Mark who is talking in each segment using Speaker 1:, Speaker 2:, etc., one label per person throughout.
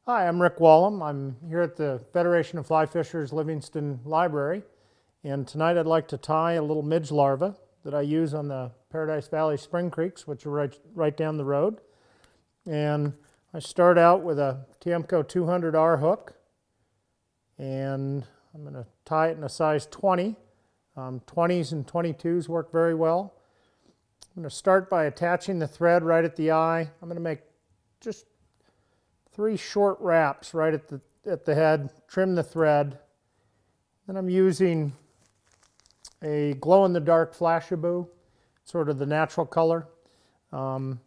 Speaker 1: Hi, I'm Rick Wollum. I'm here at the Federation of Fly Fishers Livingston Library, and tonight I'd like to tie a little midge larva that I use on the Paradise Valley Spring Creeks, which are right down the road. And I start out with a Tiemco 200R hook, and I'm going to tie it in a size 20. 20s and 22s work very well. I'm going to start by attaching the thread right at the eye. I'm going to make just 3 short wraps right at the head, trim the thread. Then I'm using a glow-in-the-dark Flashaboo, sort of the natural color. And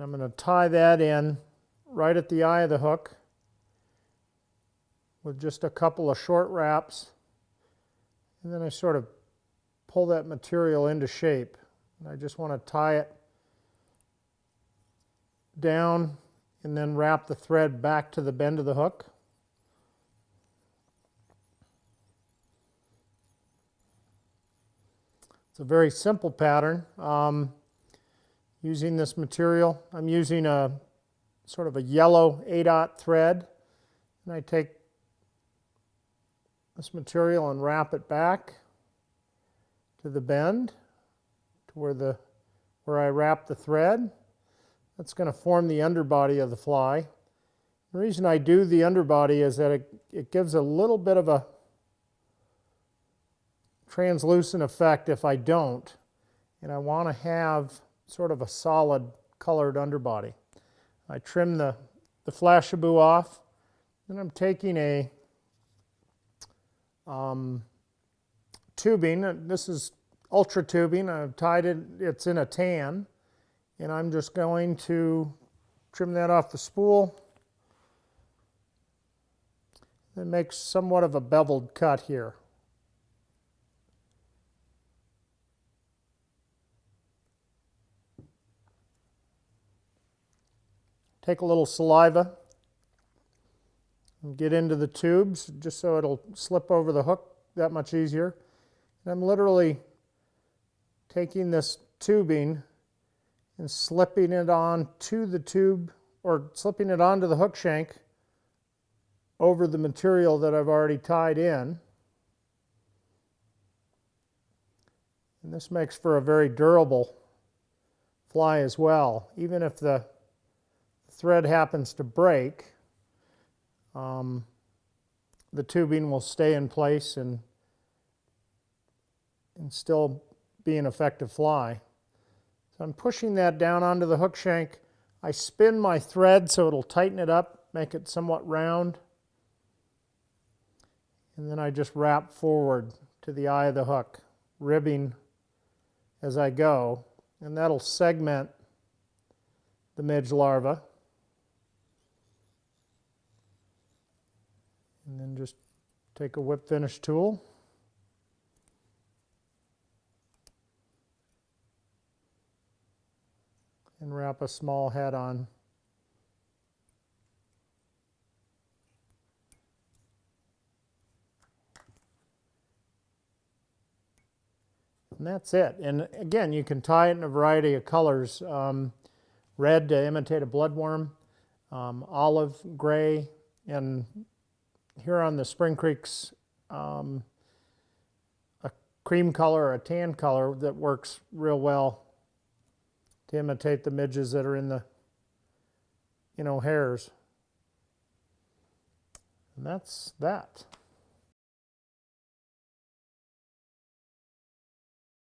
Speaker 1: I'm going to tie that in right at the eye of the hook with just a couple of short wraps. And then I sort of pull that material into shape. And I just want to tie it down and then wrap the thread back to the bend of the hook. It's a very simple pattern. Using this material, I'm using a sort of a yellow 8/0 thread, and I take this material and wrap it back to the bend to where I wrap the thread. That's going to form the underbody of the fly. The reason I do the underbody is that it gives a little bit of a translucent effect if I don't, and I want to have sort of a solid colored underbody. I trim the Flashaboo off, then I'm taking a tubing. This is ultra tubing. I've tied it, it's in a tan, and I'm just going to trim that off the spool and make somewhat of a beveled cut here. Take a little saliva and get into the tubes just so it'll slip over the hook that much easier. And I'm literally taking this tubing and slipping it onto the tube, or slipping it onto the hook shank over the material that I've already tied in. And this makes for a very durable fly as well. Even if the thread happens to break, the tubing will stay in place and still be an effective fly. So I'm pushing that down onto the hook shank. I spin my thread so it'll tighten it up, make it somewhat round. And then I just wrap forward to the eye of the hook, ribbing as I go. And that'll segment the midge larva. And then just take a whip finish tool and wrap a small head on. And that's it. And again, you can tie it in a variety of colors. Red to imitate a bloodworm, olive, gray, and here on the Spring Creeks, a cream color or a tan color that works real well to imitate the midges that are in the, hairs. And that's that.